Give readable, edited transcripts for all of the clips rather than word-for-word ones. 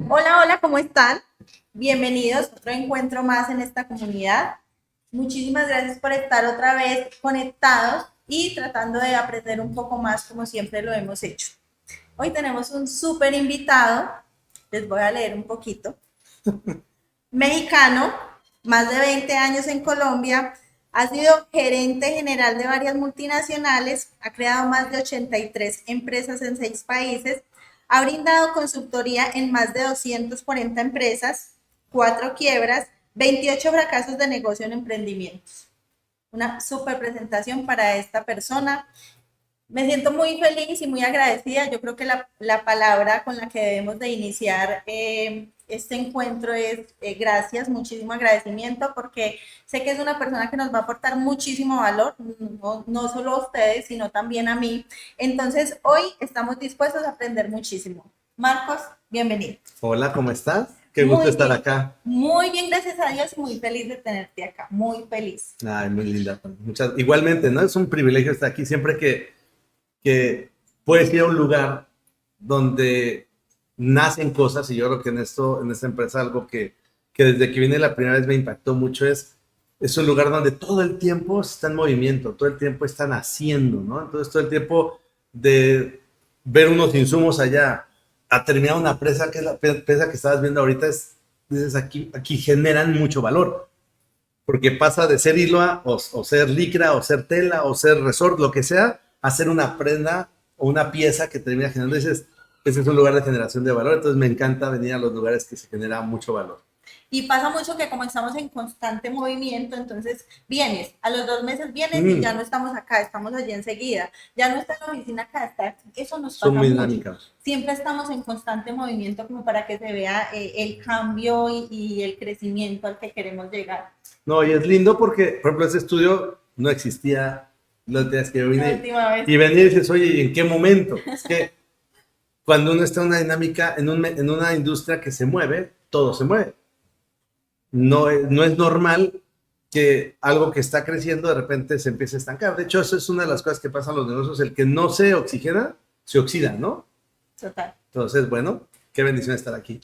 Hola, hola, ¿cómo están? Bienvenidos a otro encuentro más en esta comunidad. Muchísimas gracias por estar otra vez conectados y tratando de aprender un poco más como siempre lo hemos hecho. Hoy tenemos un súper invitado, les voy a leer un poquito. Mexicano, más de 20 años en Colombia, ha sido gerente general de varias multinacionales, ha creado más de 83 empresas en 6 países, ha brindado consultoría en más de 240 empresas, 4 quiebras, 28 fracasos de negocio en emprendimientos. Una súper presentación para esta persona. Me siento muy feliz y muy agradecida. Yo creo que la palabra con la que debemos de iniciar este encuentro es gracias, muchísimo agradecimiento, porque sé que es una persona que nos va a aportar muchísimo valor, no solo a ustedes, sino también a mí. Entonces, hoy estamos dispuestos a aprender muchísimo. Marcos, bienvenido. Hola, ¿cómo estás? Qué gusto estar acá. Muy bien, gracias a Dios, muy feliz de tenerte acá, muy feliz. Ay, muy linda. Igualmente, ¿no? Es un privilegio estar aquí siempre que puedes ir a un lugar donde nacen cosas, y yo creo que en esta empresa algo que desde que vine la primera vez me impactó mucho es un lugar donde todo el tiempo está en movimiento, todo el tiempo están haciendo, ¿no? Entonces todo el tiempo de ver unos insumos allá a terminar una presa, que es la presa que estabas viendo ahorita, dices, aquí generan mucho valor, porque pasa de ser hilo o ser licra o ser tela o ser resort, lo que sea, a ser una prenda o una pieza que termina generando. Dices, ese es un lugar de generación de valor, entonces me encanta venir a los lugares que se genera mucho valor. Y pasa mucho que como estamos en constante movimiento, entonces vienes, a los 2 meses vienes y ya no estamos acá, estamos allí enseguida, ya no está en la oficina acá, está, eso nos Son pasa muy mucho. dinámicas. Siempre estamos en constante movimiento como para que se vea el cambio y el crecimiento al que queremos llegar. No, y es lindo porque, por ejemplo, ese estudio no existía los días que yo La vine. última vez. Y venir y dices, oye, ¿y en qué momento? Es que cuando uno está en una dinámica, en una industria que se mueve, todo se mueve. No es normal que algo que está creciendo de repente se empiece a estancar. De hecho, eso es una de las cosas que pasa en los negocios, el que no se oxigena, se oxida, ¿no? Total. Entonces, bueno, qué bendición estar aquí.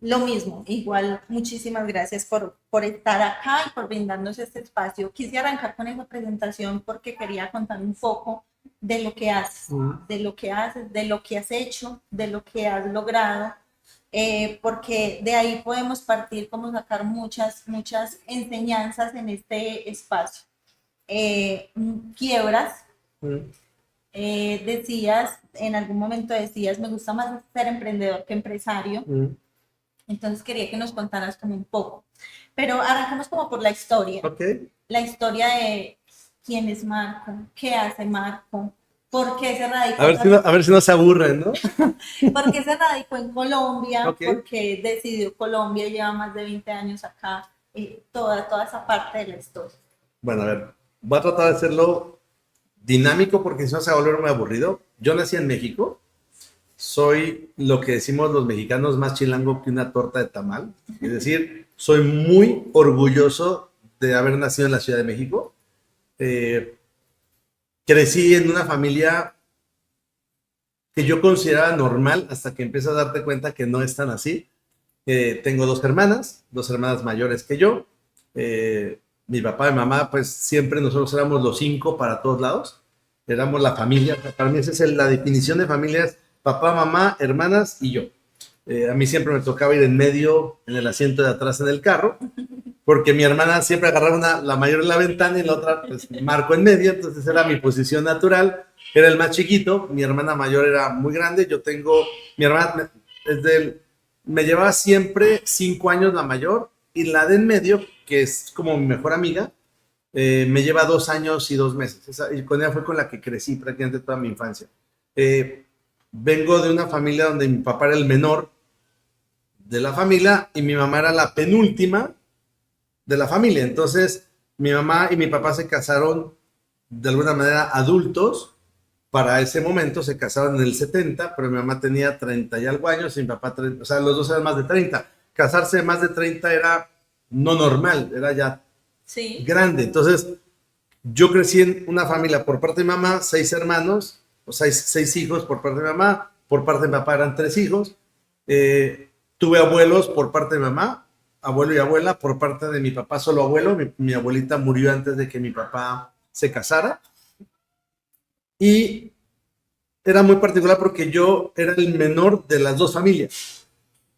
Lo mismo, igual muchísimas gracias por estar acá y por brindarnos este espacio. Quise arrancar con esa presentación porque quería contar un poco de lo que haces, de lo que haces, de lo que has hecho, de lo que has logrado, porque de ahí podemos partir como sacar muchas enseñanzas en este espacio. Quiebras, decías, en algún momento decías, me gusta más ser emprendedor que empresario. Entonces quería que nos contaras como un poco. Pero arrancamos como por la historia. Okay. La historia de quién es Marco, qué hace Marco, por qué se radicó. A ver si no se aburren, ¿no? ¿Por qué se radicó en Colombia? Okay. ¿Por qué decidió Colombia? Lleva más de 20 años acá. Toda esa parte de la historia. Bueno, a ver, voy a tratar de hacerlo dinámico porque si no se va a volver muy aburrido. Yo nací en México. Soy lo que decimos los mexicanos, más chilango que una torta de tamal. Es decir, soy muy orgulloso de haber nacido en la Ciudad de México. Crecí en una familia que yo consideraba normal hasta que empiezas a darte cuenta que no es tan así. Tengo dos hermanas mayores que yo. Mi papá y mamá, pues siempre nosotros éramos los 5 para todos lados. Éramos la familia. Para mí esa es la definición de familia: es papá, mamá, hermanas y yo. A mí siempre me tocaba ir en medio, en el asiento de atrás en el carro, porque mi hermana siempre agarraba la mayor en la ventana y la otra, pues, Marco en medio, entonces era mi posición natural. Era el más chiquito, mi hermana mayor era muy grande, mi hermana me llevaba siempre 5 años la mayor, y la de en medio, que es como mi mejor amiga, me lleva 2 años y 2 meses. Y con ella fue con la que crecí prácticamente toda mi infancia. Vengo de una familia donde mi papá era el menor de la familia y mi mamá era la penúltima de la familia. Entonces, mi mamá y mi papá se casaron de alguna manera adultos. Para ese momento se casaron en el 70, pero mi mamá tenía 30 y algo años y mi papá 30, o sea, los dos eran más de 30. Casarse de más de 30 era no normal, era ya grande. Entonces, yo crecí en una familia por parte de mi mamá, 6 hermanos, o 6 hijos por parte de mi mamá, por parte de mi papá eran 3 hijos, Tuve abuelos por parte de mi mamá, abuelo y abuela, por parte de mi papá solo abuelo. Mi abuelita murió antes de que mi papá se casara. Y era muy particular porque yo era el menor de las dos familias.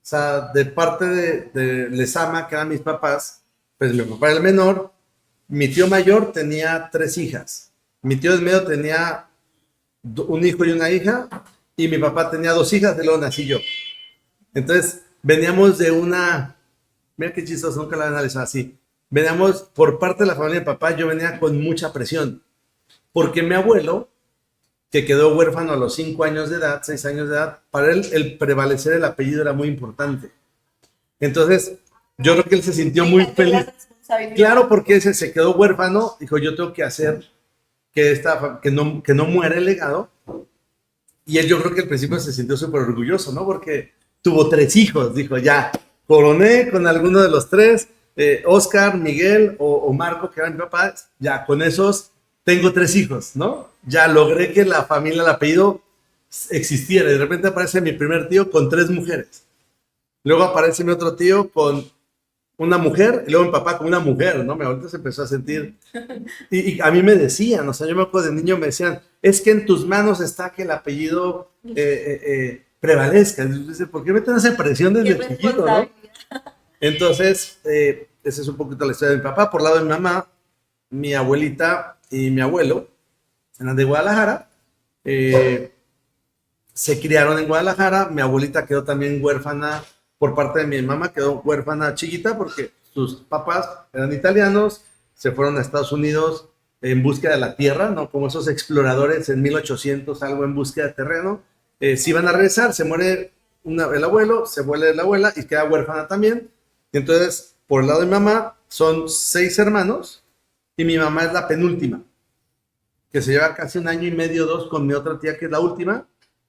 O sea, de parte de Lezama, que eran mis papás, pues mi papá era el menor, mi tío mayor tenía 3 hijas, mi tío del medio tenía un hijo y una hija, y mi papá tenía 2 hijas, y luego nací yo. Entonces, veníamos de una, mira qué chistoso, nunca la he analizado así, veníamos por parte de la familia de papá, yo venía con mucha presión, porque mi abuelo, que quedó huérfano a los 5 años de edad, 6 años de edad, para él el prevalecer el apellido era muy importante. Entonces, yo creo que él se sintió muy feliz. Claro, porque ese se quedó huérfano, dijo, yo tengo que hacer que no muera el legado. Y él, yo creo que al principio se sintió súper orgulloso, ¿no? Porque tuvo 3 hijos, dijo, ya, coroné con alguno de los 3, Oscar, Miguel o Marco, que eran mi papá, ya con esos tengo 3 hijos, ¿no? Ya logré que la familia, el apellido existiera. Y de repente aparece mi primer tío con 3 mujeres. Luego aparece mi otro tío con una mujer, y luego mi papá con una mujer, ¿no? Mi abuelita se empezó a sentir. Y a mí me decían, o sea, yo me acuerdo de niño, me decían, es que en tus manos está que el apellido prevalezca. Entonces, ¿por qué me tenés esa presión desde chiquito, no? Entonces, esa es un poquito la historia de mi papá. Por lado de mi mamá, mi abuelita y mi abuelo eran de Guadalajara. Se criaron en Guadalajara. Mi abuelita quedó también huérfana por parte de mi mamá, quedó huérfana chiquita porque sus papás eran italianos, se fueron a Estados Unidos en búsqueda de la tierra, ¿no? Como esos exploradores en 1800, algo en búsqueda de terreno. Si iban a regresar, se muere el abuelo, se muere la abuela y queda huérfana también. Y entonces, por el lado de mi mamá, son 6 hermanos y mi mamá es la penúltima, que se lleva casi 1 año y medio, 2, con mi otra tía, que es la última,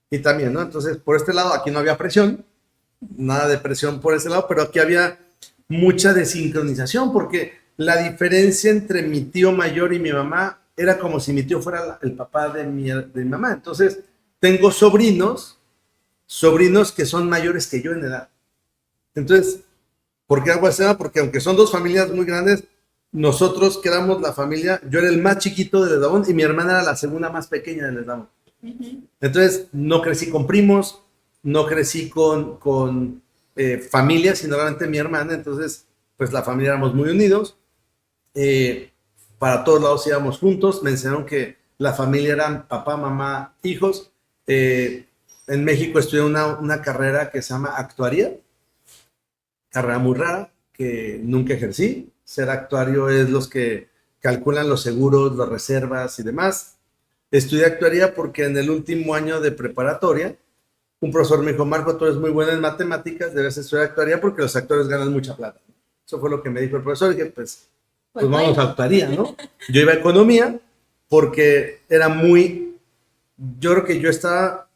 y también, ¿no? Entonces, por este lado, aquí no había presión, nada de presión por ese lado, pero aquí había mucha desincronización, porque la diferencia entre mi tío mayor y mi mamá era como si mi tío fuera el papá de mi mamá. Entonces, tengo sobrinos que son mayores que yo en edad. Entonces, ¿por qué hago eso? Porque aunque son 2 familias muy grandes, nosotros que éramos la familia, yo era el más chiquito del eslabón y mi hermana era la segunda más pequeña del eslabón. Entonces, no crecí con primos, no crecí con familia, sino realmente mi hermana. Entonces, pues la familia éramos muy unidos. Para todos lados íbamos juntos. Me enseñaron que la familia eran papá, mamá, hijos. En México estudié una carrera que se llama actuaría, carrera muy rara que nunca ejercí. Ser actuario es los que calculan los seguros, las reservas y demás. Estudié actuaría porque en el último año de preparatoria, un profesor me dijo, Marco, tú eres muy bueno en matemáticas, debes estudiar actuaría porque los actores ganan mucha plata. Eso fue lo que me dijo el profesor, y dije, pues vamos a actuaría, ¿no? Yo iba a economía porque era yo creo que yo estaba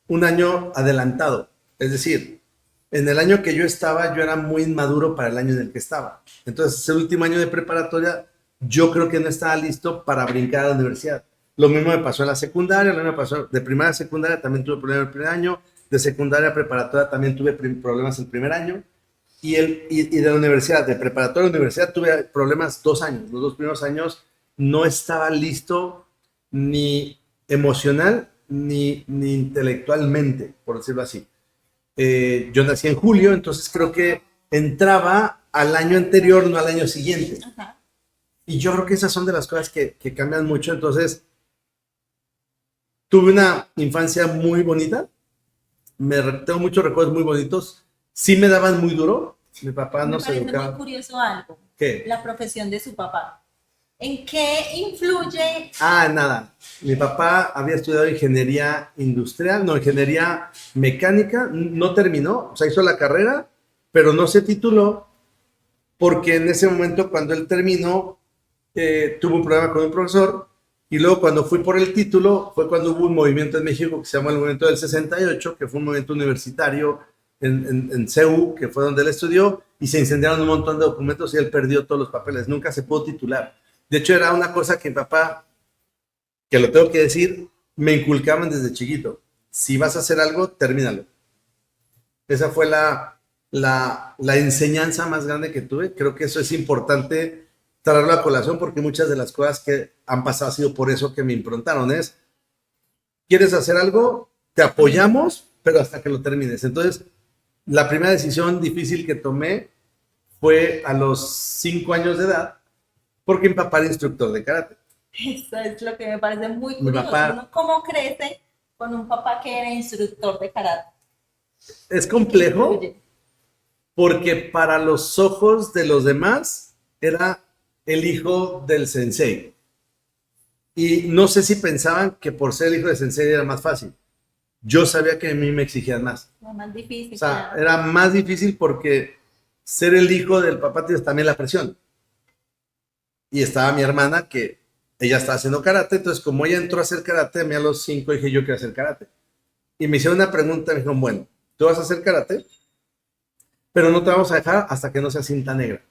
1 año adelantado. Es decir, en el año que yo estaba, yo era muy inmaduro para el año en el que estaba. Entonces, el último año de preparatoria, yo creo que no estaba listo para brincar a la universidad. Lo mismo me pasó en la secundaria, lo mismo me pasó de primaria a secundaria, también tuve problemas el primer año, de secundaria a preparatoria también tuve problemas el primer año, y de la universidad, de preparatoria a universidad, tuve problemas 2 años. Los 2 primeros años no estaba listo ni emocional ni intelectualmente, por decirlo así. Yo nací en julio, entonces creo que entraba al año anterior, no al año siguiente. Ajá. Y yo creo que esas son de las cosas que cambian mucho. Entonces, tuve una infancia muy bonita. Tengo muchos recuerdos muy bonitos. Sí me daban muy duro. Mi papá no se educaba. Me parece muy curioso algo. ¿Qué? La profesión de su papá. ¿En qué influye? Nada. Mi papá había estudiado ingeniería industrial, no, ingeniería mecánica. No terminó, o sea, hizo la carrera, pero no se tituló porque en ese momento, cuando él terminó, tuvo un problema con un profesor. Y luego, cuando fui por el título, fue cuando hubo un movimiento en México que se llama el movimiento del 68, que fue un movimiento universitario en CEU, que fue donde él estudió, y se incendiaron un montón de documentos y él perdió todos los papeles. Nunca se pudo titular. De hecho, era una cosa que mi papá, que lo tengo que decir, me inculcaban desde chiquito. Si vas a hacer algo, termínalo. Esa fue la enseñanza más grande que tuve. Creo que eso es importante traerlo a colación porque muchas de las cosas que han pasado ha sido por eso que me improntaron. ¿Quieres hacer algo? Te apoyamos, pero hasta que lo termines. Entonces, la primera decisión difícil que tomé fue a los 5 años de edad, porque mi papá era instructor de karate. Eso es lo que me parece muy Mi curioso. papá, Uno cómo crece con un papá que era instructor de karate. es complejo porque para los ojos de los demás era el hijo del sensei. Y no sé si pensaban que por ser el hijo del sensei era más fácil. Yo sabía que a mí me exigían más. Lo más difícil. O sea, Claro. era más difícil porque ser el hijo del papá tiene también la presión. Y estaba mi hermana que ella estaba haciendo karate, entonces como ella entró a hacer karate, a mí a los 5 dije yo quiero hacer karate. Y me hicieron una pregunta, me dijeron, bueno, tú vas a hacer karate, pero no te vamos a dejar hasta que no seas cinta negra.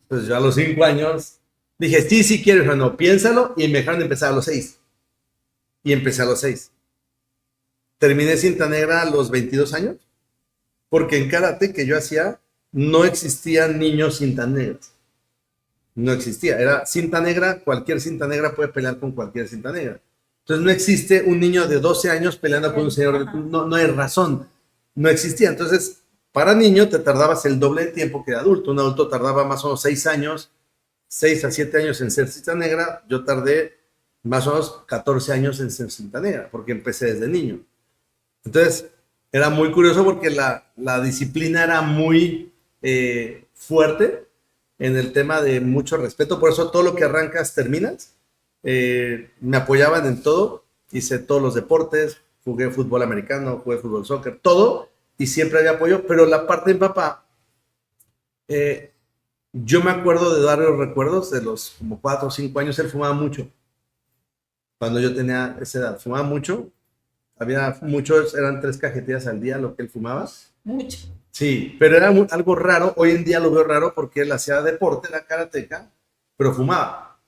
Pues yo a los 5 años dije, sí, sí quiero, pero no, piénsalo, y me dejaron empezar a los 6. Y empecé a los 6. Terminé cinta negra a los 22 años, porque en karate que yo hacía no existían niños cintas negras. No existía, era cinta negra, cualquier cinta negra puede pelear con cualquier cinta negra. Entonces no existe un niño de 12 años peleando con un señor, no hay razón, no existía. Entonces, para niño te tardabas el doble de tiempo que de adulto. Un adulto tardaba más o menos 6 años, 6 a 7 años en ser cinta negra. Yo tardé más o menos 14 años en ser cinta negra, porque empecé desde niño. Entonces, era muy curioso porque la disciplina era muy fuerte en el tema de mucho respeto. Por eso todo lo que arrancas, terminas. Me apoyaban en todo. Hice todos los deportes. Jugué fútbol americano, jugué fútbol soccer, todo. Y siempre había apoyo. Pero la parte de mi papá, yo me acuerdo de varios recuerdos de los como 4 o 5 años. Él fumaba mucho. Cuando yo tenía esa edad, fumaba mucho. Había muchos, eran 3 cajetillas al día lo que él fumaba. Mucho. Sí, pero era algo raro. Hoy en día lo veo raro porque él hacía deporte, era karateca, pero fumaba.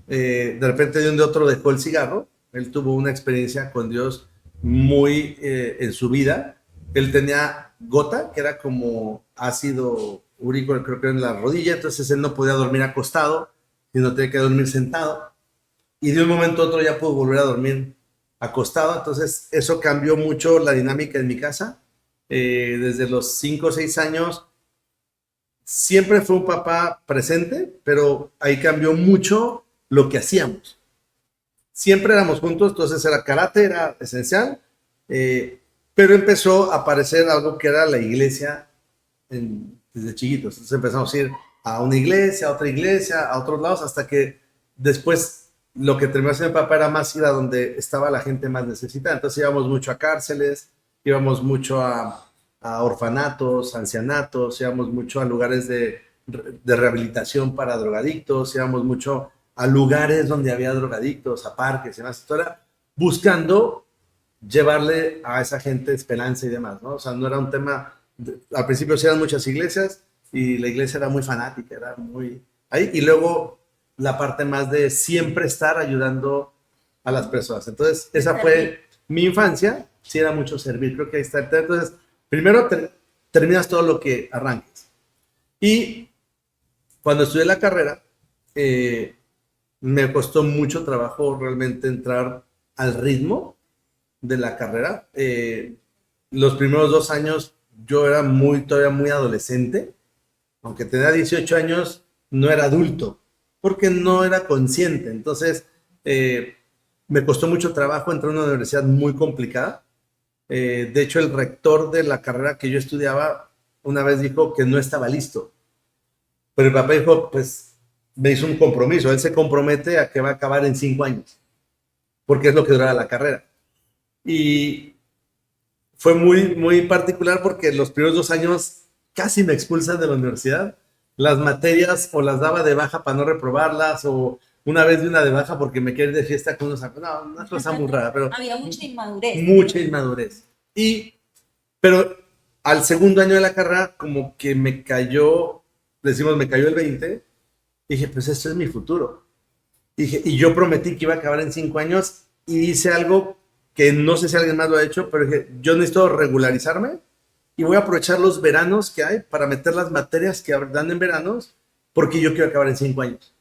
De repente de un de otro dejó el cigarro. Él tuvo una experiencia con Dios muy en su vida. Él tenía gota, que era como ácido úrico, creo que en la rodilla, entonces él no podía dormir acostado, sino tenía que dormir sentado. Y de un momento a otro ya pudo volver a dormir acostado. Entonces eso cambió mucho la dinámica en mi casa. Desde los 5 o 6 años siempre fue un papá presente, pero ahí cambió mucho lo que hacíamos. Siempre éramos juntos, entonces era karate, era esencial, pero empezó a aparecer algo que era la iglesia desde chiquitos. Entonces empezamos a ir a una iglesia, a otra iglesia, a otros lados, hasta que después lo que terminó siendo mi papá era más ir a donde estaba la gente más necesitada. Entonces íbamos mucho a cárceles, íbamos mucho a orfanatos, ancianatos, íbamos mucho a lugares de rehabilitación para drogadictos, íbamos mucho a lugares donde había drogadictos, a parques y demás. Esto era buscando llevarle a esa gente esperanza y demás, ¿no? O sea, no era un tema, al principio sí eran muchas iglesias y la iglesia era muy fanática, era muy ahí, y luego la parte más de siempre estar ayudando a las personas. Entonces, esa fue mi infancia, sí era mucho servir, creo que ahí está. Entonces, primero terminas todo lo que arranques. Y cuando estudié la carrera, me costó mucho trabajo realmente entrar al ritmo de la carrera. Los primeros 2 años yo era todavía muy adolescente, aunque tenía 18 años, no era adulto, porque no era consciente. Entonces, me costó mucho trabajo entrar a una universidad muy complicada. De hecho, el rector de la carrera que yo estudiaba una vez dijo que no estaba listo. Pero el papá dijo, pues, me hizo un compromiso. Él se compromete a que va a acabar en 5 años, porque es lo que duraba la carrera. Y fue muy, muy particular porque los primeros 2 años casi me expulsan de la universidad. Las materias o las daba de baja para no reprobarlas, o una vez de una de baja porque me quería ir de fiesta con unos amigos. No, una cosa muy rara, pero había mucha inmadurez. Mucha inmadurez. Pero al segundo año de la carrera, como que me cayó el 20. Dije, pues esto es mi futuro. Dije, y yo prometí que iba a acabar en 5 años y hice algo que no sé si alguien más lo ha hecho, pero dije, yo necesito regularizarme y voy a aprovechar los veranos que hay para meter las materias que dan en veranos, porque yo quiero acabar en 5 años.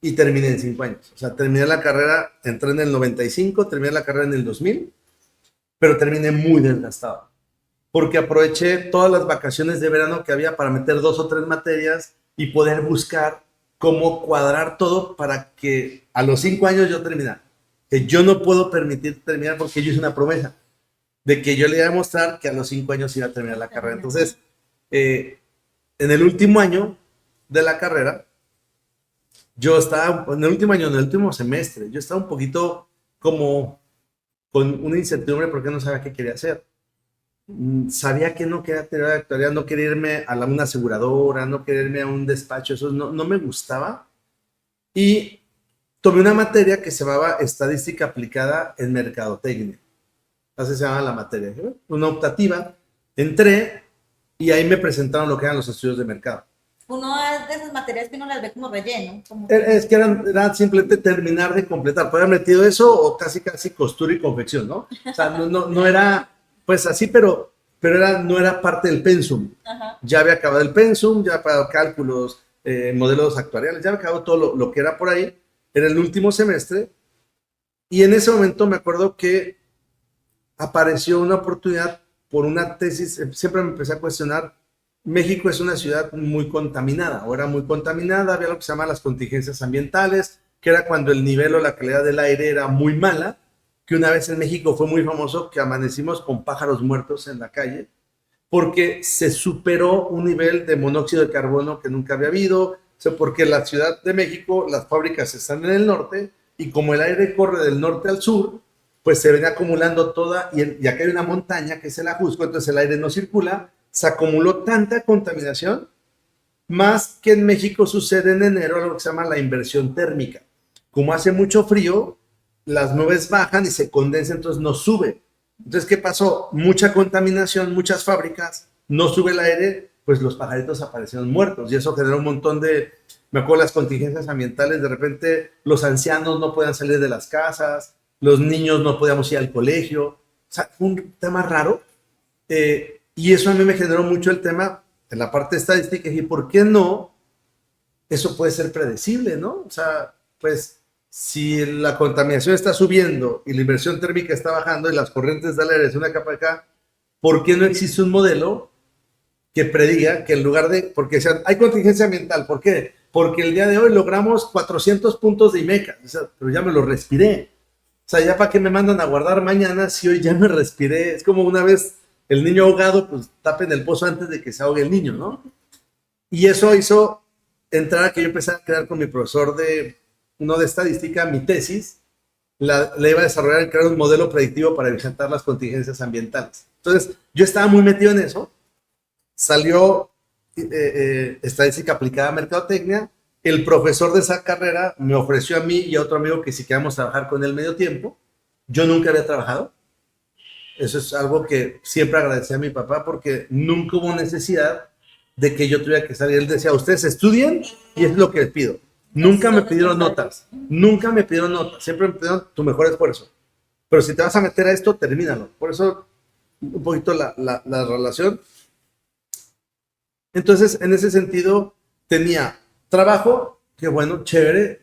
Y terminé en 5 años. O sea, terminé la carrera, entré en el 95, terminé la carrera en el 2000, pero terminé muy desgastado. Porque aproveché todas las vacaciones de verano que había para meter 2 o 3 materias y poder buscar cómo cuadrar todo para que a los 5 años yo terminara. Que yo no puedo permitir terminar porque yo hice una promesa de que yo le iba a mostrar que a los 5 años iba a terminar la carrera. Entonces, en el último año de la carrera, yo estaba, en el último año, en el último semestre, yo estaba un poquito como con una incertidumbre porque no sabía qué quería hacer. Sabía que no quería tener actualidad, no quería irme a una aseguradora, no quería irme a un despacho, eso no me gustaba. Y tomé una materia que se llamaba Estadística Aplicada en Mercadotecnia. Así se llama la materia. Una optativa. Entré y ahí me presentaron lo que eran los estudios de mercado. Uno de esas materias que uno las ve como relleno. Es que era simplemente terminar de completar. Podía haber metido eso o casi costura y confección, ¿no? O sea, no era pues así, pero no era parte del pensum. Ajá. Ya había acabado el pensum, ya había acabado cálculos, modelos actuariales, ya había acabado todo lo que era por ahí. Era el último semestre. Y en ese momento me acuerdo que apareció una oportunidad por una tesis. Siempre me empecé a cuestionar. México es una ciudad muy contaminada, o era muy contaminada, había lo que se llama las contingencias ambientales, que era cuando el nivel o la calidad del aire era muy mala, que una vez en México fue muy famoso que amanecimos con pájaros muertos en la calle, porque se superó un nivel de monóxido de carbono que nunca había habido, o sea, porque la Ciudad de México, las fábricas están en el norte, y como el aire corre del norte al sur, pues se venía acumulando toda, y acá hay una montaña que es el Ajusco, entonces el aire no circula, se acumuló tanta contaminación, más que en México sucede en enero algo que se llama la inversión térmica. Como hace mucho frío, las nubes bajan y se condensan, entonces no sube. Entonces, ¿qué pasó? Mucha contaminación, muchas fábricas, no sube el aire, pues los pajaritos aparecieron muertos y eso generó un montón de, me acuerdo las contingencias ambientales, de repente los ancianos no podían salir de las casas, los niños no podíamos ir al colegio, o sea, fue un tema raro. Y eso a mí me generó mucho el tema en la parte estadística y ¿por qué no? Eso puede ser predecible, ¿no? O sea, pues si la contaminación está subiendo y la inversión térmica está bajando y las corrientes del aire es una capa acá, ¿por qué no existe un modelo que prediga que en lugar de, porque decían, hay contingencia ambiental, ¿por qué? Porque el día de hoy logramos 400 puntos de IMECA, o sea, pero ya me lo respiré. O sea, ya para qué me mandan a guardar mañana si hoy ya me respiré. Es como una vez el niño ahogado, pues tapen el pozo antes de que se ahogue el niño, ¿no? Y eso hizo entrar a que yo empecé a crear con mi profesor de estadística, mi tesis, la iba a desarrollar en crear un modelo predictivo para enfrentar las contingencias ambientales. Entonces, yo estaba muy metido en eso. Salió estadística aplicada a mercadotecnia. El profesor de esa carrera me ofreció a mí y a otro amigo que si queríamos trabajar con él medio tiempo. Yo nunca había trabajado. Eso es algo que siempre agradecí a mi papá porque nunca hubo necesidad de que yo tuviera que salir. Él decía, ustedes estudien y es lo que les pido. Nunca me pidieron notas. Nunca me pidieron notas. Siempre me pidieron tu mejor esfuerzo. Pero si te vas a meter a esto, termínalo. Por eso un poquito la relación. Entonces, en ese sentido, tenía trabajo, que bueno, chévere,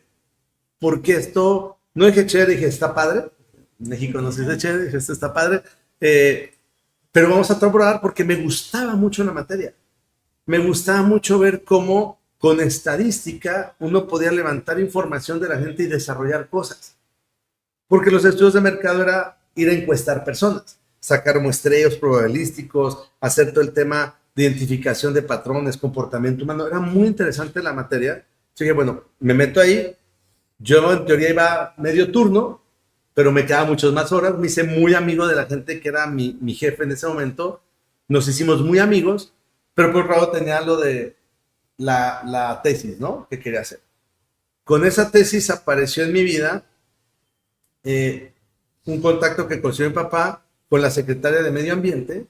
porque esto, no dije chévere, dije está padre. En México no se dice chévere, dije esto está padre. Pero vamos a probar porque me gustaba mucho la materia. Me gustaba mucho ver cómo con estadística uno podía levantar información de la gente y desarrollar cosas. Porque los estudios de mercado era ir a encuestar personas, sacar muestreos probabilísticos, hacer todo el tema de identificación de patrones, comportamiento humano. Era muy interesante la materia. Así que bueno, me meto ahí. Yo en teoría iba medio turno, pero me quedaba muchas más horas. Me hice muy amigo de la gente que era mi jefe en ese momento. Nos hicimos muy amigos, pero por otro lado tenía lo de la tesis, ¿no? Que quería hacer. Con esa tesis apareció en mi vida un contacto que consiguió mi papá con la secretaria de Medio Ambiente,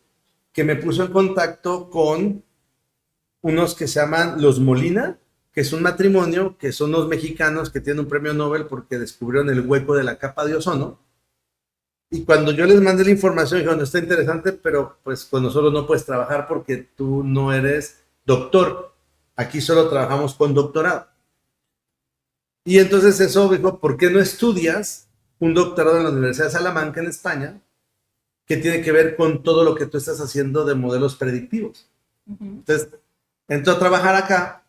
que me puso en contacto con unos que se llaman los Molina, que es un matrimonio, que son unos mexicanos que tienen un premio Nobel porque descubrieron el hueco de la capa de ozono. Y cuando yo les mandé la información, dijeron, está interesante, pero pues con nosotros no puedes trabajar porque tú no eres doctor. Aquí solo trabajamos con doctorado. Y entonces eso dijo, ¿por qué no estudias un doctorado en la Universidad de Salamanca, en España, que tiene que ver con todo lo que tú estás haciendo de modelos predictivos? Entonces, entró a trabajar acá.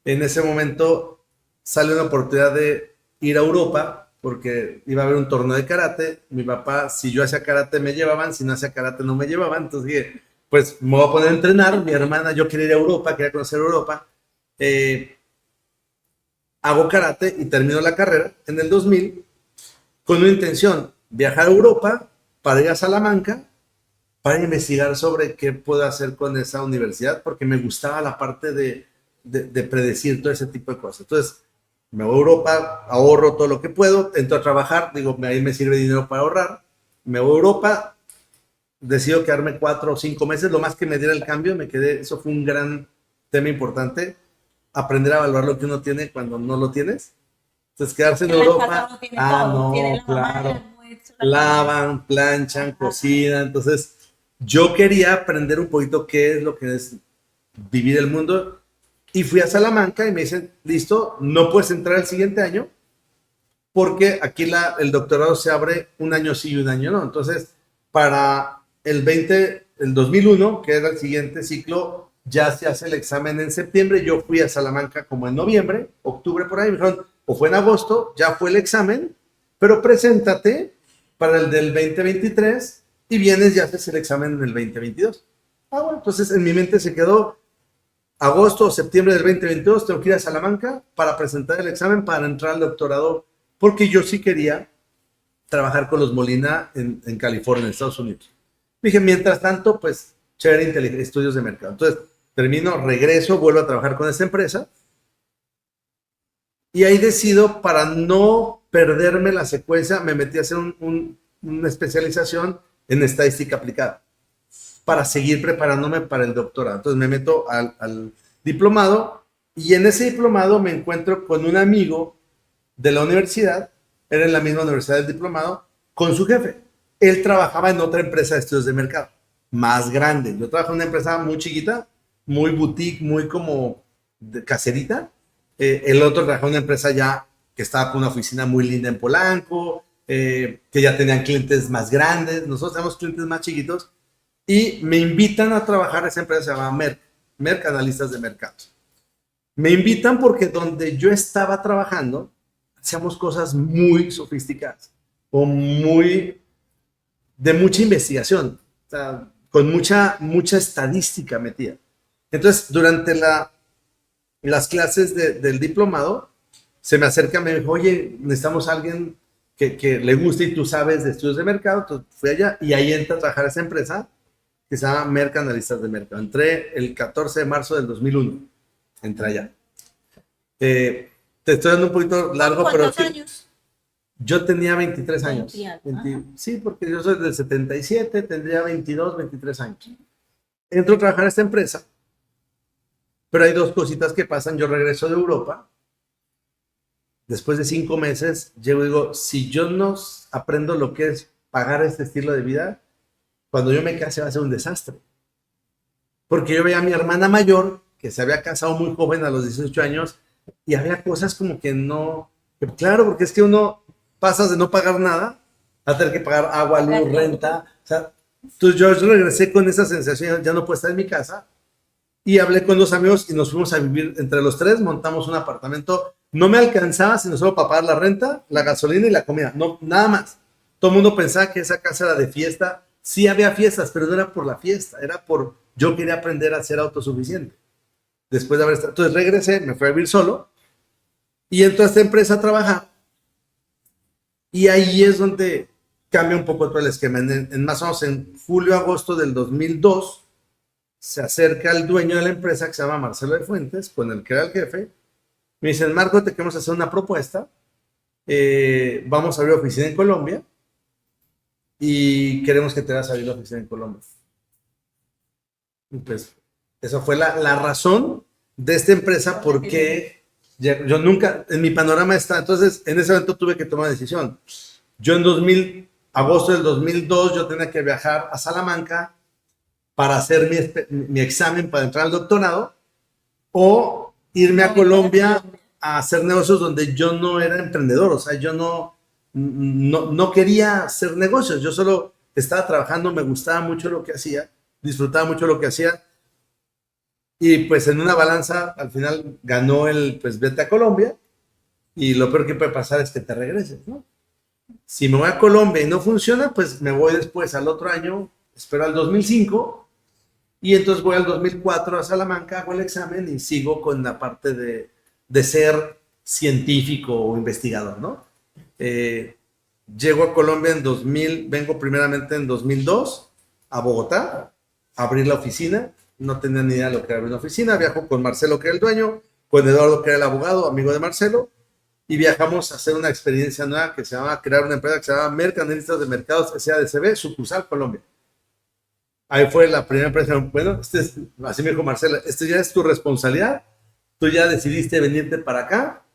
En ese momento sale una oportunidad de ir a Europa, porque iba a haber un torneo de karate. Mi papá, si yo hacía karate me llevaban, si no hacía karate no me llevaban. Entonces dije, pues me voy a poner a entrenar. Mi hermana, yo quería ir a Europa, quería conocer Europa. Hago karate y termino la carrera en el 2000 con una intención, viajar a Europa para ir a Salamanca, para investigar sobre qué puedo hacer con esa universidad, porque me gustaba la parte de predecir todo ese tipo de cosas. Entonces, me voy a Europa, ahorro todo lo que puedo, entro a trabajar, digo, ahí me sirve dinero para ahorrar, me voy a Europa, decido quedarme 4 o 5 meses, lo más que me diera el cambio, me quedé, eso fue un gran tema importante, aprender a valorar lo que uno tiene cuando no lo tienes. Entonces, quedarse en Europa, no, claro, lavan, planchan, cocinan, entonces yo quería aprender un poquito qué es lo que es vivir el mundo. Y fui a Salamanca y me dicen, listo, no puedes entrar el siguiente año porque aquí el doctorado se abre un año sí y un año no. Entonces, para el 2001, que era el siguiente ciclo, ya se hace el examen en septiembre. Yo fui a Salamanca como en noviembre, octubre por ahí. Me dijeron, o fue en agosto, ya fue el examen, pero preséntate para el del 2023 y vienes y haces el examen en el 2022. Bueno, entonces en mi mente se quedó agosto o septiembre del 2022, tengo que ir a Salamanca para presentar el examen para entrar al doctorado, porque yo sí quería trabajar con los Molina en California, en Estados Unidos. Dije, mientras tanto, pues, chévere, estudios de mercado. Entonces, termino, regreso, vuelvo a trabajar con esta empresa y ahí decido, para no perderme la secuencia, me metí a hacer una especialización en estadística aplicada para seguir preparándome para el doctorado. Entonces me meto al diplomado y en ese diplomado me encuentro con un amigo de la universidad, era en la misma universidad del diplomado, con su jefe. Él trabajaba en otra empresa de estudios de mercado, más grande. Yo trabajo en una empresa muy chiquita, muy boutique, muy como caserita. El otro trabajaba en una empresa ya que estaba con una oficina muy linda en Polanco, que ya tenían clientes más grandes. Nosotros tenemos clientes más chiquitos. Y me invitan a trabajar, esa empresa se llama Merck Analistas de Mercados. Me invitan porque donde yo estaba trabajando, hacíamos cosas muy sofisticadas, o de mucha investigación, o sea, con mucha estadística metida. Entonces, durante las clases del diplomado, se me acerca y me dijo, oye, necesitamos a alguien que le guste y tú sabes de estudios de mercado. Entonces fui allá y ahí entra a trabajar esa empresa que se llama Merck Analistas de Mercado. Entré el 14 de marzo del 2001. Entré allá. Te estoy dando un poquito largo, pero... ¿Cuántos años? Yo tenía 23 años. 20, sí, porque yo soy del 77, tendría 22, 23 años. Entro a trabajar a esta empresa, pero hay dos cositas que pasan. Yo regreso de Europa. Después de 5 meses, llego y digo, si yo no aprendo lo que es pagar este estilo de vida, cuando yo me case va a ser un desastre. Porque yo veía a mi hermana mayor, que se había casado muy joven a los 18 años, y había cosas como que no... Claro, porque es que uno pasas de no pagar nada a tener que pagar agua, luz, renta. O sea, entonces yo regresé con esa sensación, ya no puedo estar en mi casa, y hablé con 2 amigos y nos fuimos a vivir entre los 3, montamos un apartamento. No me alcanzaba sino solo para pagar la renta, la gasolina y la comida, no, nada más. Todo el mundo pensaba que esa casa era de fiesta. Sí había fiestas, pero no era por la fiesta, era por yo quería aprender a ser autosuficiente. Después de haber estado, entonces regresé, me fui a vivir solo y entré a esta empresa a trabajar. Y ahí es donde cambia un poco todo el esquema. Más o menos en julio, agosto del 2002, se acerca el dueño de la empresa que se llama Marcelo de Fuentes, con el que era el jefe. Me dicen, Marco, te queremos hacer una propuesta. Vamos a abrir oficina en Colombia y queremos que te vayas a abrir la oficina en Colombia. Y pues, esa fue la razón de esta empresa, porque yo nunca, en mi panorama está, entonces, en ese momento tuve que tomar una decisión. Yo en agosto del 2002 yo tenía que viajar a Salamanca para hacer mi examen para entrar al doctorado o irme a Colombia a hacer negocios donde yo no era emprendedor, o sea, yo no quería hacer negocios, yo solo estaba trabajando, me gustaba mucho lo que hacía, disfrutaba mucho lo que hacía y pues en una balanza al final ganó el pues vete a Colombia y lo peor que puede pasar es que te regreses, ¿no? Si me voy a Colombia y no funciona, pues me voy después al otro año, espero al 2005 y entonces voy al 2004 a Salamanca, hago el examen y sigo con la parte de ser científico o investigador, ¿no? Llego a Colombia en 2000, vengo primeramente en 2002 a Bogotá, a abrir la oficina, no tenía ni idea de lo que era abrir una oficina, viajo con Marcelo, que era el dueño, con Eduardo, que era el abogado, amigo de Marcelo, y viajamos a hacer una experiencia nueva que se llama, crear una empresa que se llama Mercaderistas de Mercados SADCB, sucursal Colombia. Ahí fue la primera empresa. Bueno, así me dijo Marcela, esto ya es tu responsabilidad, tú ya decidiste venirte para acá,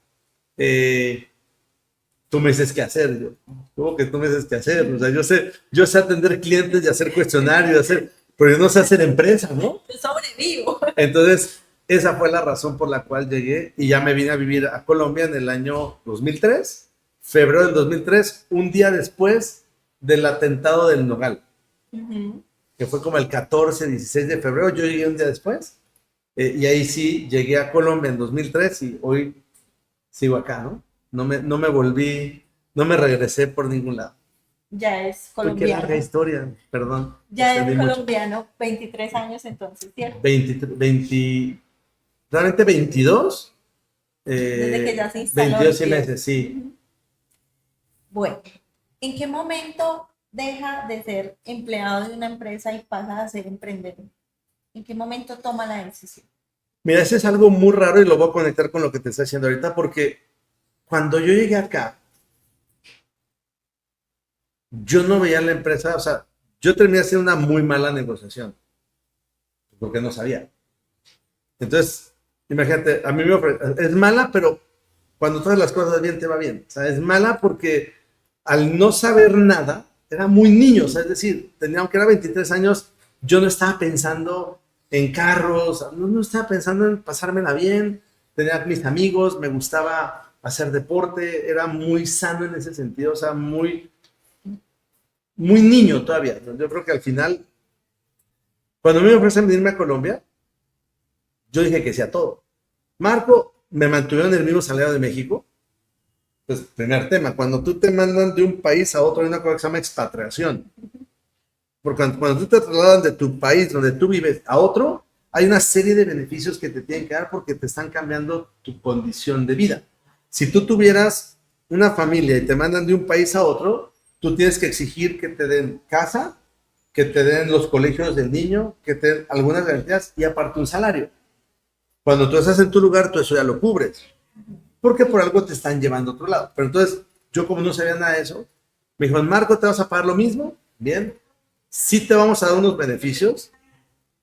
tú me dices qué hacer. Yo, ¿cómo que tú me dices qué hacer? O sea, yo sé atender clientes y hacer cuestionarios, pero yo no sé hacer empresas, ¿no? Yo sobrevivo. Entonces, esa fue la razón por la cual llegué y ya me vine a vivir a Colombia en el año 2003, febrero del 2003, un día después del atentado del Nogal. Que fue como el 14, 16 de febrero, yo llegué un día después, y ahí sí llegué a Colombia en 2003 y hoy sigo acá, ¿no? No me volví, no me regresé por ningún lado. Ya es Qué colombiano. larga historia, perdón. Ya es Extendí mucho. colombiano, 23 años entonces, ¿cierto? 23, realmente 22. Desde que ya se instaló. 22 meses, sí. Bueno, ¿en qué momento deja de ser empleado de una empresa y pasa a ser emprendedor? ¿En qué momento toma la decisión? Mira, ese es algo muy raro y lo voy a conectar con lo que te estoy haciendo ahorita, porque cuando yo llegué acá, yo no veía la empresa, o sea, yo terminé haciendo una muy mala negociación, porque no sabía. Entonces, imagínate, a mí me ofrece, es mala, pero cuando todas las cosas bien te va bien. O sea, es mala porque al no saber nada, era muy niño, o sea, es decir, aunque era 23 años, yo no estaba pensando en carros, no estaba pensando en pasármela bien, tenía mis amigos, me gustaba hacer deporte, era muy sano en ese sentido, o sea, muy niño todavía. Yo creo que al final, cuando me ofrecen venirme a Colombia, yo dije que sí a todo. Marco, me mantuvieron en el mismo salario de México. Pues, primer tema, cuando tú te mandan de un país a otro, hay una cosa que se llama expatriación. Porque cuando tú te trasladan de tu país, donde tú vives, a otro, hay una serie de beneficios que te tienen que dar porque te están cambiando tu condición de vida. Si tú tuvieras una familia y te mandan de un país a otro, tú tienes que exigir que te den casa, que te den los colegios del niño, que te den algunas garantías y aparte un salario. Cuando tú estás en tu lugar, tú eso ya lo cubres. Porque por algo te están llevando a otro lado. Pero entonces, yo como no sabía nada de eso, me dijo, Marco, ¿te vas a pagar lo mismo? Bien. Sí te vamos a dar unos beneficios.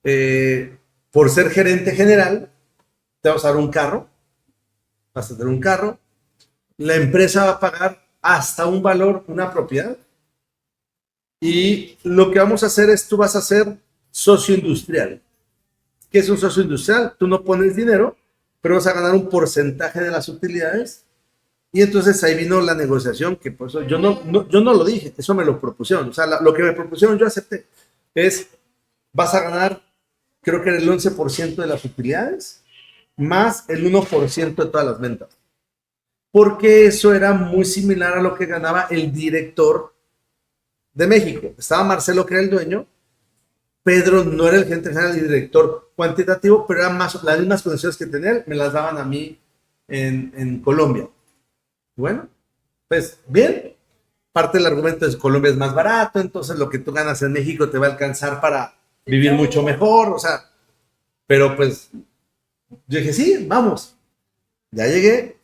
Por ser gerente general, te vamos a dar un carro. Vas a tener un carro. La empresa va a pagar hasta un valor, una propiedad. Y lo que vamos a hacer es, tú vas a ser socio industrial. ¿Qué es un socio industrial? Tú no pones dinero, pero vas a ganar un porcentaje de las utilidades. Y entonces ahí vino la negociación, que por eso yo no lo dije, eso me lo propusieron. O sea, lo que me propusieron yo acepté. Vas a ganar, creo que era el 11% de las utilidades, más el 1% de todas las ventas. Porque eso era muy similar a lo que ganaba el director de México. Estaba Marcelo, que era el dueño. Pedro no era el gerente general y director cuantitativo, pero eran más las mismas condiciones que tenía, me las daban a mí en Colombia. Bueno, pues bien, parte del argumento es Colombia es más barato, entonces lo que tú ganas en México te va a alcanzar para vivir mucho mejor, o sea, pero pues yo dije, sí, vamos, ya llegué.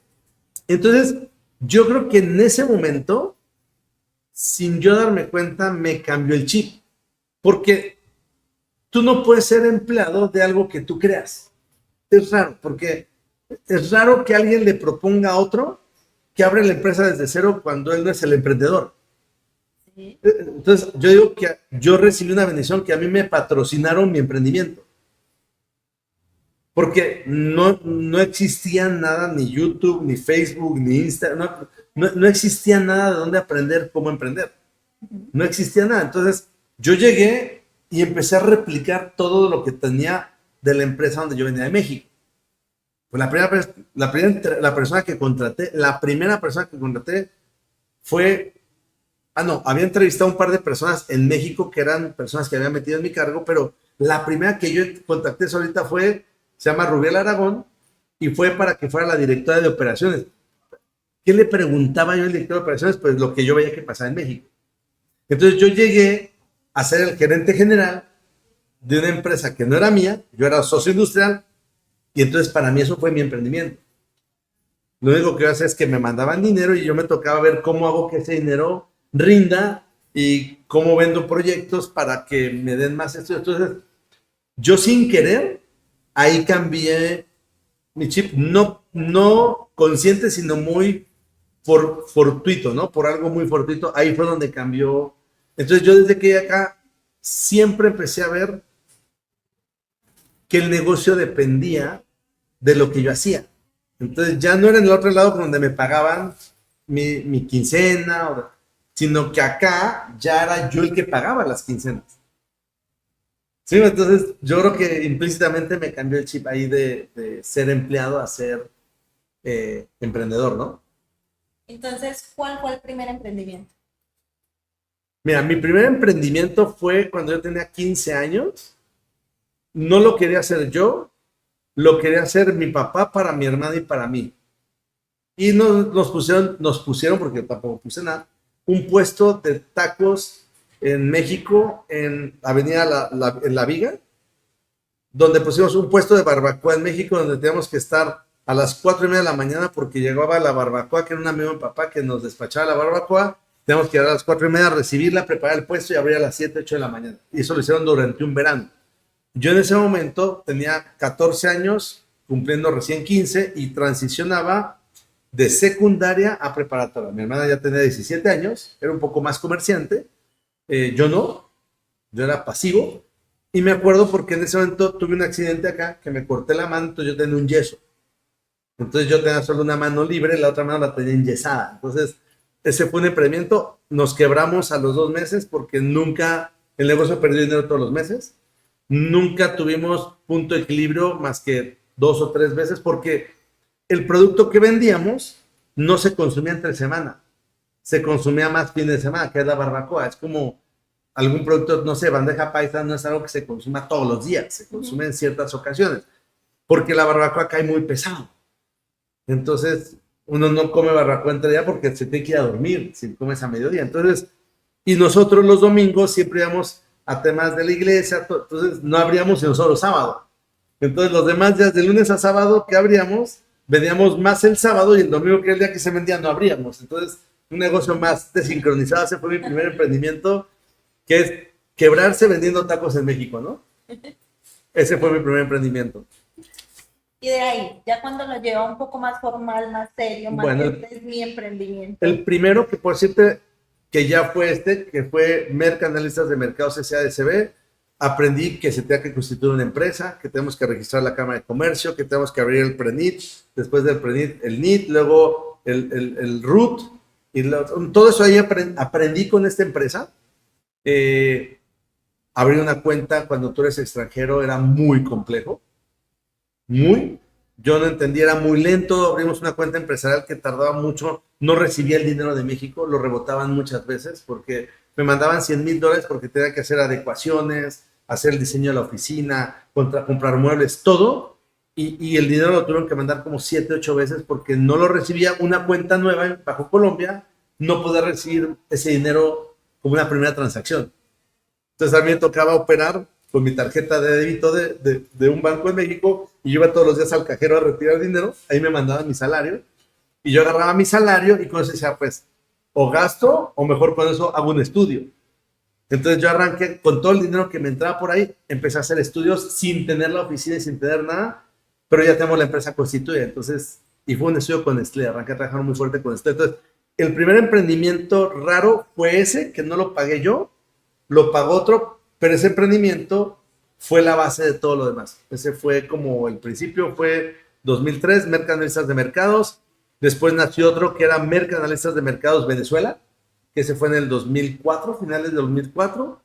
Entonces, yo creo que en ese momento, sin yo darme cuenta, me cambió el chip, porque tú no puedes ser empleado de algo que tú creas. Es raro, porque es raro que alguien le proponga a otro que abre la empresa desde cero cuando él no es el emprendedor. Sí. Entonces, yo digo que yo recibí una bendición que a mí me patrocinaron mi emprendimiento. Porque no existía nada, ni YouTube, ni Facebook, ni Instagram, no existía nada de dónde aprender cómo emprender. No existía nada. Entonces, yo llegué y empecé a replicar todo lo que tenía de la empresa donde yo venía de México. Pues la primera persona que contraté fue, no, había entrevistado a un par de personas en México que eran personas que había metido en mi cargo, pero la primera que yo contacté ahorita se llama Rubiel Aragón, y fue para que fuera la directora de operaciones. ¿Qué le preguntaba yo al director de operaciones? Pues lo que yo veía que pasaba en México. Entonces yo llegué a ser el gerente general de una empresa que no era mía, yo era socio industrial, y entonces para mí eso fue mi emprendimiento. Lo único que yo hacía es que me mandaban dinero y yo me tocaba ver cómo hago que ese dinero rinda y cómo vendo proyectos para que me den más estudios. Entonces, yo sin querer, ahí cambié mi chip, no consciente, sino muy fortuito, ¿no? Por algo muy fortuito, ahí fue donde cambió. Entonces yo desde que llegué acá, siempre empecé a ver que el negocio dependía de lo que yo hacía. Entonces ya no era en el otro lado donde me pagaban mi quincena, sino que acá ya era yo el que pagaba las quincenas. Sí, entonces yo creo que implícitamente me cambió el chip ahí de ser empleado a ser emprendedor, ¿no? Entonces, ¿cuál fue el primer emprendimiento? Mira, mi primer emprendimiento fue cuando yo tenía 15 años. No lo quería hacer yo, lo quería hacer mi papá para mi hermana y para mí. Y nos pusieron, porque tampoco puse nada, un puesto de tacos en México, en Avenida en La Viga, donde pusimos un puesto de barbacoa en México, donde teníamos que estar a las 4:30 de la mañana porque llegaba la barbacoa, que era un amigo de mi papá que nos despachaba la barbacoa. Teníamos que ir a las 4:30 a recibirla, preparar el puesto y abrir a las 7, 8 de la mañana. Y eso lo hicieron durante un verano. Yo en ese momento tenía 14 años, cumpliendo recién 15, y transicionaba de secundaria a preparatoria. Mi hermana ya tenía 17 años, era un poco más comerciante. Yo no, yo era pasivo. Y me acuerdo porque en ese momento tuve un accidente acá, que me corté la mano, entonces yo tenía un yeso. Entonces yo tenía solo una mano libre, la otra mano la tenía enyesada. Entonces ese fue un emprendimiento. Nos quebramos a los 2 meses porque nunca, el negocio perdió dinero todos los meses. Nunca tuvimos punto de equilibrio más que 2 o 3 veces porque el producto que vendíamos no se consumía entre semana, se consumía más fin de semana, que es la barbacoa. Es como algún producto, no sé, bandeja paisa no es algo que se consuma todos los días, se consume en ciertas ocasiones, porque la barbacoa cae muy pesado. Entonces, uno no come barbacoa entre día porque se tiene que ir a dormir si comes a mediodía. Entonces, y nosotros los domingos siempre íbamos a temas de la iglesia, entonces no abríamos sino solo sábado. Entonces, los demás días, de lunes a sábado que abríamos, vendíamos más el sábado y el domingo, que era el día que se vendía, no abríamos. Entonces, un negocio más desincronizado. Ese fue mi primer emprendimiento, que es quebrarse vendiendo tacos en México, ¿no? Ese fue mi primer emprendimiento. Y de ahí, ya cuando lo lleva un poco más formal, más serio, más Bueno, este es mi emprendimiento. El primero, que por cierto, que ya fue que fue Mercanalistas de Mercados S.A.D.C.B., aprendí que se tenía que constituir una empresa, que tenemos que registrar la Cámara de Comercio, que tenemos que abrir el PRENIT, después del PRENIT el NIT, luego el RUT, y todo eso ahí aprendí con esta empresa. Abrir una cuenta cuando tú eres extranjero era muy complejo, yo no entendía, era muy lento. Abrimos una cuenta empresarial que tardaba mucho, no recibía el dinero de México, lo rebotaban muchas veces porque me mandaban $100,000 porque tenía que hacer adecuaciones, hacer el diseño de la oficina, comprar muebles, todo, y el dinero lo tuvieron que mandar como 7, 8 veces porque no lo recibía. Una cuenta nueva bajo Colombia no podía recibir ese dinero como una primera transacción. Entonces a mí me tocaba operar con mi tarjeta de débito de un banco en México, y yo iba todos los días al cajero a retirar dinero. Ahí me mandaban mi salario y yo agarraba mi salario y con eso decía, pues, o gasto o mejor con eso hago un estudio. Entonces yo arranqué con todo el dinero que me entraba por ahí, empecé a hacer estudios sin tener la oficina y sin tener nada, pero ya tenemos la empresa constituida. Entonces, y fue un estudio con Nestlé, arranqué a trabajar muy fuerte con Nestlé. Entonces, el primer emprendimiento raro fue ese, que no lo pagué yo, lo pagó otro, pero ese emprendimiento fue la base de todo lo demás. Ese fue como el principio, fue 2003, Mercanalistas de Mercados. Después nació otro que era Mercanalistas de Mercados Venezuela, que ese fue en el 2004, finales de 2004.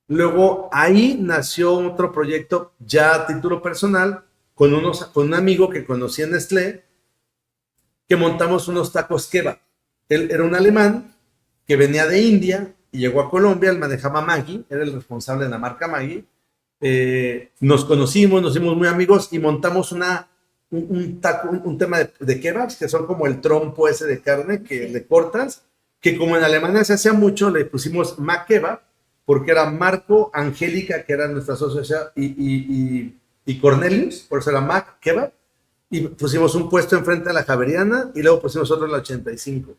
Luego ahí nació otro proyecto ya a título personal con un amigo que conocí en Nestlé, que montamos unos tacos kebab. Él era un alemán que venía de India y llegó a Colombia, él manejaba Maggi, era el responsable de la marca Maggi. Nos conocimos, nos hicimos muy amigos y montamos un tema de kebabs, que son como el trompo ese de carne que le cortas, que como en Alemania se hacía mucho, le pusimos Mac Kebab, porque era Marco, Angélica, que eran nuestras socios, y Cornelius, por eso era Mac Kebab. Y pusimos un puesto enfrente de la Javeriana y luego pusimos otro en la 85.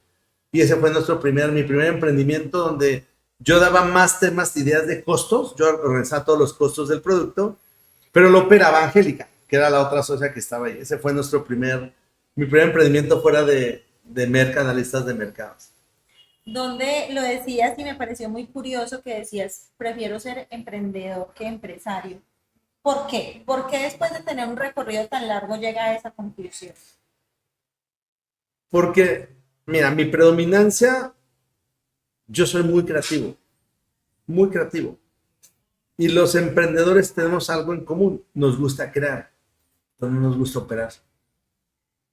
Y ese fue mi primer emprendimiento, donde yo daba más temas, ideas de costos, yo organizaba todos los costos del producto, pero lo operaba Angélica, que era la otra socia que estaba ahí. Ese fue mi primer emprendimiento fuera de analistas de mercados. Donde lo decías y me pareció muy curioso que decías, prefiero ser emprendedor que empresario. ¿Por qué? ¿Por qué después de tener un recorrido tan largo llega a esa conclusión? Porque, mira, mi predominancia, yo soy muy creativo, muy creativo. Y los emprendedores tenemos algo en común, nos gusta crear, pero no nos gusta operar.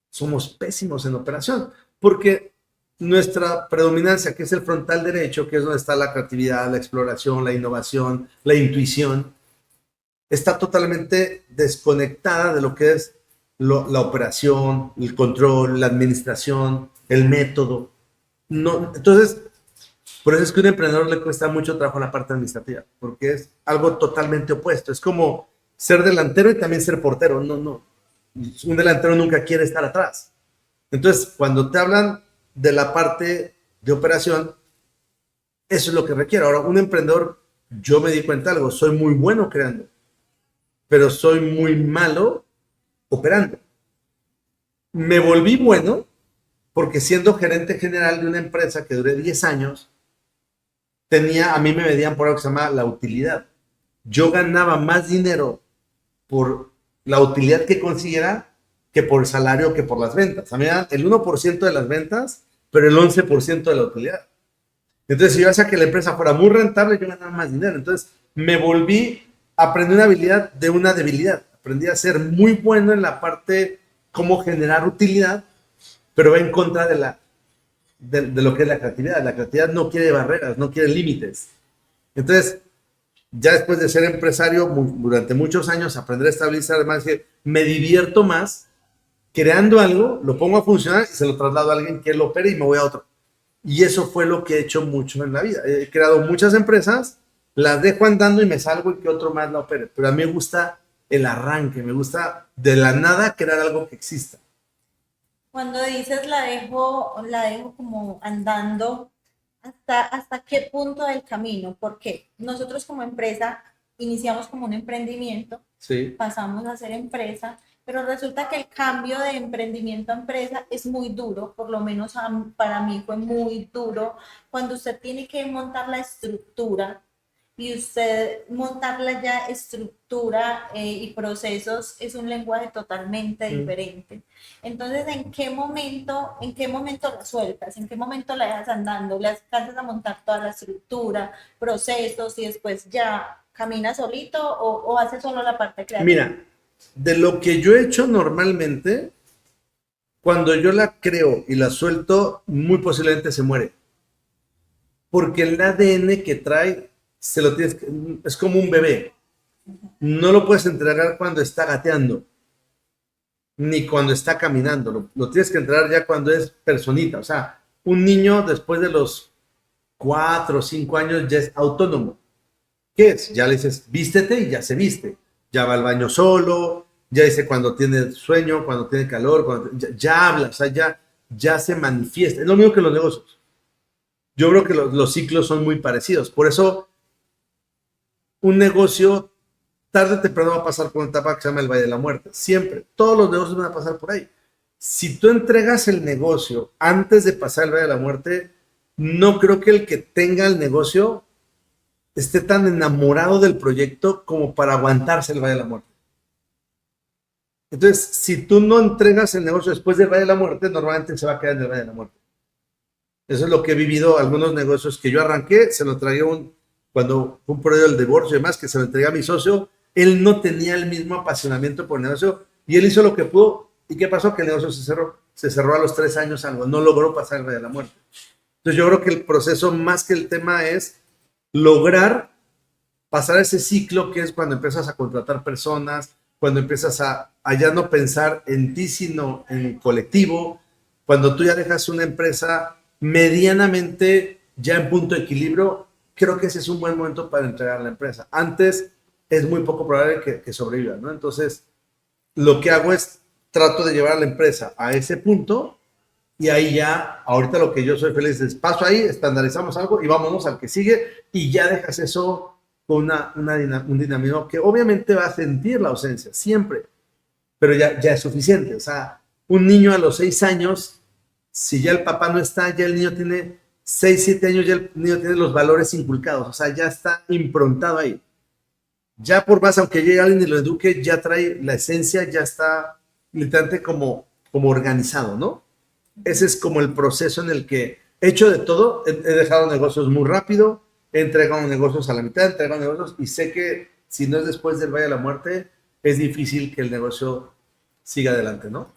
Somos pésimos en operación, porque nuestra predominancia, que es el frontal derecho, que es donde está la creatividad, la exploración, la innovación, la intuición, está totalmente desconectada de lo que es la operación, el control, la administración, el método. No, entonces, por eso es que a un emprendedor le cuesta mucho trabajo la parte administrativa, porque es algo totalmente opuesto. Es como ser delantero y también ser portero. No. Un delantero nunca quiere estar atrás. Entonces, cuando te hablan de la parte de operación, eso es lo que requiere. Ahora, un emprendedor, yo me di cuenta de algo, soy muy bueno creando, pero soy muy malo operando. Me volví bueno porque siendo gerente general de una empresa que duré 10 años, a mí me medían por algo que se llama la utilidad. Yo ganaba más dinero por la utilidad que consiguiera que por el salario, que por las ventas. A mí me dan el 1% de las ventas, pero el 11% de la utilidad. Entonces, si yo hacía que la empresa fuera muy rentable, yo ganaba más dinero. Entonces, aprendí una habilidad de una debilidad. Aprendí a ser muy bueno en la parte cómo generar utilidad, pero va en contra de lo que es la creatividad. La creatividad no quiere barreras, no quiere límites. Entonces, ya después de ser empresario durante muchos años, aprender a estabilizar, además que me divierto más creando algo, lo pongo a funcionar y se lo traslado a alguien que lo opere y me voy a otro. Y eso fue lo que he hecho mucho en la vida. He creado muchas empresas, las dejo andando y me salgo y que otro más la opere. Pero a mí me gusta el arranque, me gusta de la nada crear algo que exista. Cuando dices la dejo como andando, ¿hasta qué punto del camino? Porque nosotros como empresa iniciamos como un emprendimiento, sí, pasamos a ser empresa, pero resulta que el cambio de emprendimiento a empresa es muy duro, por lo menos para mí fue muy duro, cuando usted tiene que montar la estructura y usted montarla ya estructura y procesos es un lenguaje totalmente diferente. Entonces, ¿en qué momento la sueltas? ¿En qué momento la dejas andando? ¿Le alcanzas a montar toda la estructura, procesos y después ya camina solito o hace solo la parte creativa? Mira, de lo que yo he hecho normalmente, cuando yo la creo y la suelto, muy posiblemente se muere. Porque el ADN que trae, es como un bebé. No lo puedes entregar cuando está gateando, ni cuando está caminando. Lo tienes que entregar ya cuando es personita. O sea, un niño después de los 4 o 5 años ya es autónomo. ¿Qué es? Ya le dices, vístete y ya se viste. Ya va al baño solo, ya dice cuando tiene sueño, cuando tiene calor, ya habla, o sea, ya se manifiesta. Es lo mismo que los negocios. Yo creo que los ciclos son muy parecidos. Por eso, un negocio tarde o temprano va a pasar por una etapa que se llama el Valle de la Muerte. Siempre. Todos los negocios van a pasar por ahí. si tú entregas el negocio antes de pasar el Valle de la Muerte, no creo que el que tenga el negocio esté tan enamorado del proyecto como para aguantarse el Valle de la Muerte. Entonces, si tú no entregas el negocio después del Valle de la Muerte, normalmente se va a quedar en el Valle de la Muerte. Eso es lo que he vivido, algunos negocios que yo arranqué, se lo traía cuando fue un periodo del divorcio y demás, que se lo entregué a mi socio, él no tenía el mismo apasionamiento por el negocio y él hizo lo que pudo. ¿Y qué pasó? Que el negocio se cerró a los 3 años algo, no logró pasar el Valle de la Muerte. Entonces yo creo que el proceso, más que el tema, es lograr pasar ese ciclo que es cuando empiezas a contratar personas, cuando empiezas a ya no pensar en ti, sino en colectivo, cuando tú ya dejas una empresa medianamente ya en punto de equilibrio, creo que ese es un buen momento para entregar la empresa. Antes es muy poco probable que sobreviva, ¿no? Entonces, lo que hago es trato de llevar a la empresa a ese punto y ahí ya, ahorita lo que yo soy feliz es paso ahí, estandarizamos algo y vámonos al que sigue y ya dejas eso con un dinamismo que obviamente va a sentir la ausencia, siempre, pero ya es suficiente. O sea, un niño a los 6 años, si ya el papá no está, ya el niño tiene 6, 7 años, ya el niño tiene los valores inculcados, o sea, ya está improntado ahí. Ya por más, aunque llegue alguien y lo eduque, ya trae la esencia, ya está literalmente como organizado, ¿no? Ese es como el proceso en el que he hecho de todo, he dejado negocios muy rápido, he entregado negocios a la mitad, he entregado negocios y sé que si no es después del Valle de la Muerte, es difícil que el negocio siga adelante, ¿no?